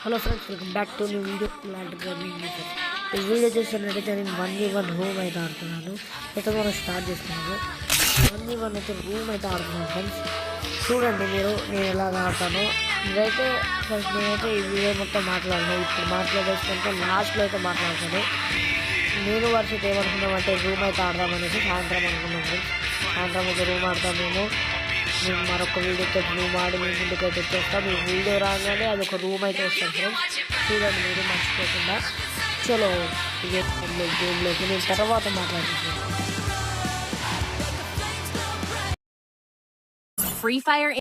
Hello friends, welcome back to new video లాంటి gaming. ఈ video చూస్తున్నట్టయితే నేను 1v1 రూమ్ అయితే ఆడుతున్నాను. అయితే మనం స్టార్ట్ చేస్తున్నాము. 1v1 అయితే రూమ్ అయితే ఆడుతున్నాను ఫ్రెండ్స్. చూడండి మీరు నేను ఎలా ఆడతాను. ఇదైతే ఫ్రెండ్స్ నేనైతే ఈ వీడియో మొత్తం మాట్లాడను. ఇప్పుడు మాట్లాడేసుకుంటే లాస్ట్లో అయితే మాట్లాడతాను. నేను వర్షిత్ ఏమనుకున్నామంటే రూమ్ అయితే ఆడదామనేసి సాయంత్రం అనుకున్నాం ఫ్రెండ్స్. సాయంత్రం అయితే రూమ్ ఆడతాం మేము మరొక వీడియోతో రూమ్ ఆడి మీ ముందుకు అయితే వచ్చేస్తాం. ఈ వీడియో రాగానే అది ఒక రూమ్ అయితే వస్తాం ఫ్రెండ్స్. చూడండి మీరు మర్చిపోకుండా. చలో గేమ్లోకి నేను తర్వాత మాట్లాడుతున్నాను. Free Fire.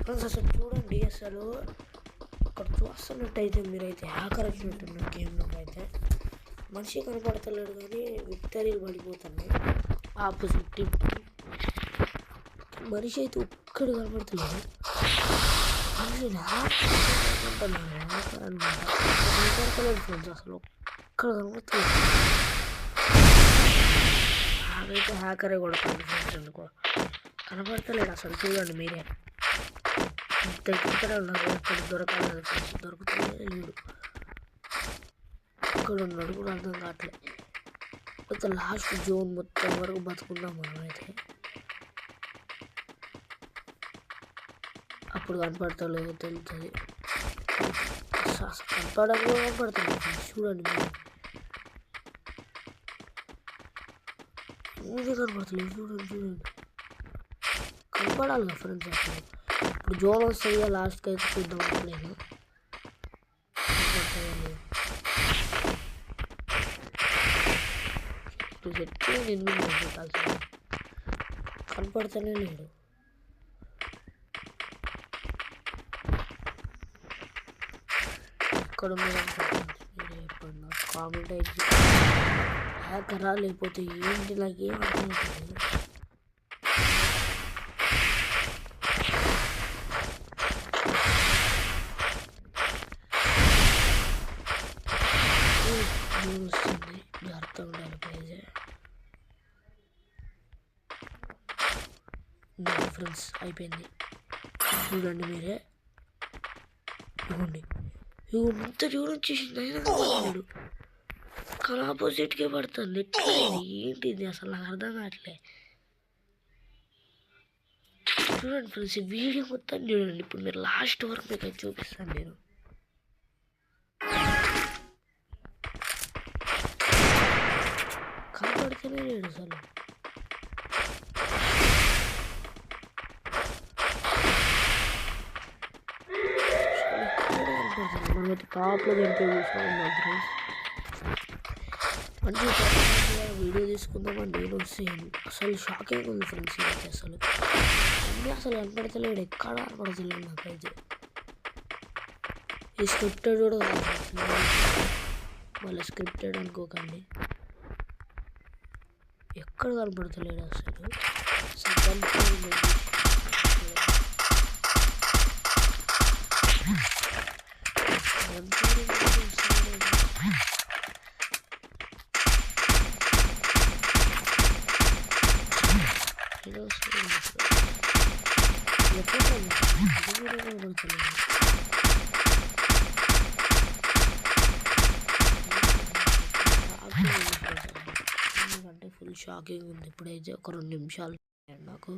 ఫ్రెండ్స్ అసలు చూడండి, అసలు అక్కడ చూస్తున్నట్టయితే మీరైతే హ్యాకర్ వచ్చినట్టున్నారు. గేమ్లో అయితే మనిషి కనపడతలేడు కానీ విక్టరీలు పడిపోతున్నాయి. ఆపోజిట్ టీమ్ మనిషి అయితే ఒక్కడు కనపడతలేదు. మనిషిని హ్యాకర్ అనమాట. కనపడతలేదు ఫ్రెండ్స్, అసలు ఒక్కడ కనపడతలేదు. నాకైతే హ్యాకరే కొడతాను ఫ్రెండ్స్. ఎందుకో కనపడతలేడు అసలు. చూడండి మీరే ఇక్కడ ఉన్నారు. ఇక్కడ దొరకాలి ఫ్రెండ్స్, దొరుకుతూనే లేడు. ఇక్కడ ఉన్నాడు కూడా అర్థం కావట్లేదు. అయితే లాస్ట్ జోన్ మొత్తం వరకు బతుకున్నాం మనం అయితే. అప్పుడు కనపడతలేదు తెలుస్తుంది. కనపడడానికి కనపడుతుంది ఫ్రెండ్స్. చూడండి మీరు ఇది కనపడతలేదు. చూడండి కనపడాలి కదా ఫ్రెండ్స్. అసలు ఇప్పుడు జోన్ వస్తుంది లాస్ట్కి అయితే చూద్దాం. నేను ఇప్పుడు చెట్టు నిన్ను కనపడతనే లేడు. ఇక్కడ మీరే చెప్పండి, నాకు కామెంట్ అయితే హ్యాకరా లేకపోతే ఏంటి, నాకు ఏం అర్థమవుతుంది. వస్తుంది జాగ్రత్త ఉండాలి. పేజ్ ఫ్రెండ్స్ అయిపోయింది. చూడండి మీరే, ఇవ్వండి ఇంత దూరం వచ్చేసింది. అయినా పక్కన ఆపోజిట్కే పడుతుంది. ఏంటిది అసలు నాకు అర్థం కావట్లే. చూడండి ఫ్రెండ్స్, ఈ వీడియో మొత్తం చూడండి. ఇప్పుడు మీరు లాస్ట్ వరకు మీకు అది చూపిస్తాను నేను. కనపడితేనే లేడు అసలు. మనమైతే టాప్లో గంటే చూస్తూ ఉన్నాం ఫ్రెండ్స్. మంచి వీడియో తీసుకుందామని నేను వస్తే అసలు షాకింగ్ ఉంది ఫ్రెండ్స్. అయితే అసలు అన్నీ అసలు కనపడతలేడు, ఎక్కడ కనపడతలేడు నాకైతే. ఈ స్క్రిప్టెడ్ కూడా మళ్ళీ స్క్రిప్టెడ్ అనుకోకండి, ఎక్కడ కనపడతలేడు అసలు. ఎందుకంటే ఫుల్ షాకింగ్ ఉంది. ఇప్పుడైతే ఒక 2 నిమిషాలు నాకు.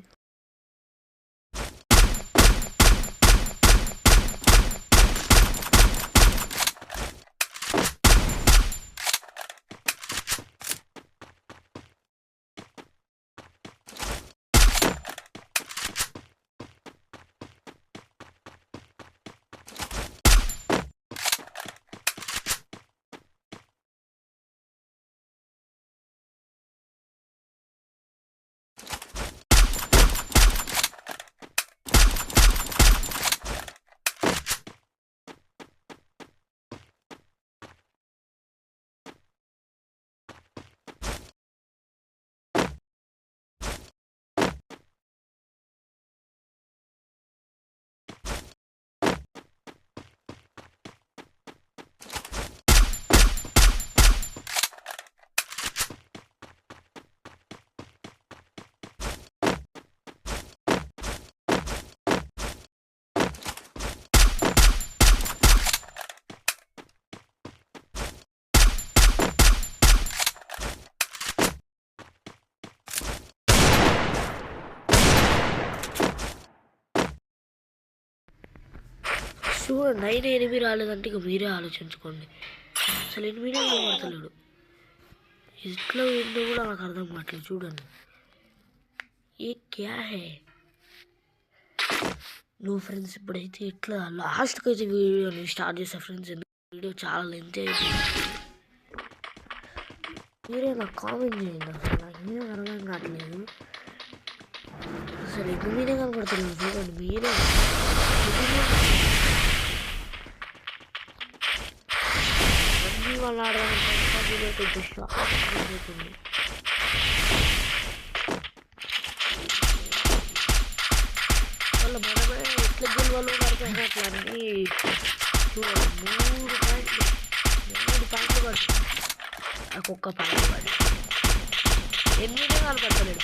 చూడండి, 8 రాలేదంటే ఇక మీరే ఆలోచించుకోండి. అసలు 8 కనబడతలేడు. ఇట్లా ఏంటో కూడా నాకు అర్థం కావట్లేదు. చూడండి, ఏ క్యా హే. నువ్వు ఫ్రెండ్స్ ఇప్పుడైతే ఇట్లా లాస్ట్కి అయితే వీడియోని స్టార్ట్ చేస్తా ఫ్రెండ్స్. వీడియో చాలా లెంత్ అయిపోయింది. మీరే నాకు కామెంట్ చేయండి. అసలు నాకు ఏం అర్థం కావట్లేదు. అసలు 8 కనబడతలేదు. చూడండి మీరే. వాళ్ళు ఆడడానికి కొంచెం షాక్ అవుతుంది. వాళ్ళ మనమే ఎట్లా గెలవాలో అర్థం కావట్లని. చూడండి 3 పాయింట్లు పడుతుంది. ఒక్కొక్క పాయింట్ పడి 8 కనపడతలేడు.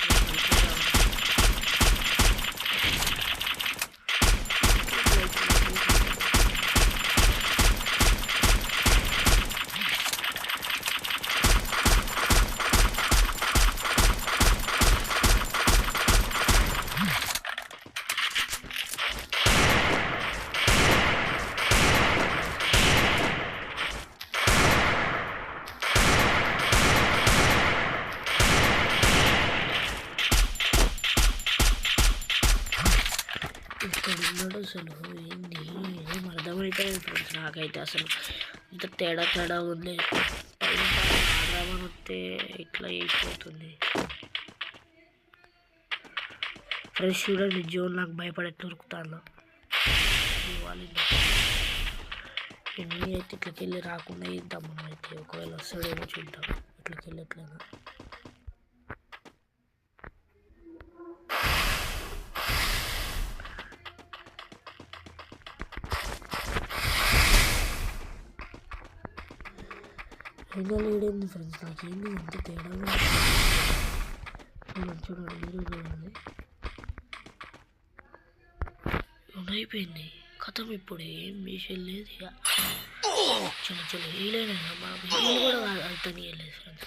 ఇక్కడ ఉన్నాడు అసలు. ఏంది ఏం అర్థమైపోయింది ఫ్రెండ్స్ నాకైతే. అసలు ఇంత తేడా ఉంది. ఆడమని వస్తే ఇట్లా అయిపోతుంది ఫ్రెండ్స్. చూడండి జోన్ నాకు భయపడే దొరుకుతాను. నేనైతే ఇట్లకి వెళ్ళి రాకుండా ఇద్దాం. మనం అయితే ఒకవేళ వస్తాడేమో చూద్దాం. ఇట్లకి వెళ్ళి ఎట్లయినా ఇంకా లేడైంది ఫ్రెండ్స్. నాకేంది ఎంత తేడా చూడండి. మీరు చూడండి అయిపోయింది. కథం ఇప్పుడు ఏం చేసేది ఇక చిన్న చిన్న హీలైనా మనం హీల్ కూడా అంత నీయలేదు ఫ్రెండ్స్,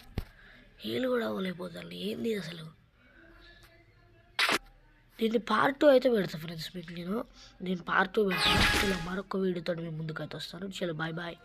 హీల్ కూడా అవ్వలేకపోతాను. ఏంది అసలు? దీన్ని పార్ట్ 2 అయితే పెడతాను ఫ్రెండ్స్ మీకు. నేను పార్ట్ 2 పెడతాను. ఇలా మరొక వీడియోతో మేము ముందుకైతే వస్తాను. చలో బాయ్ బాయ్.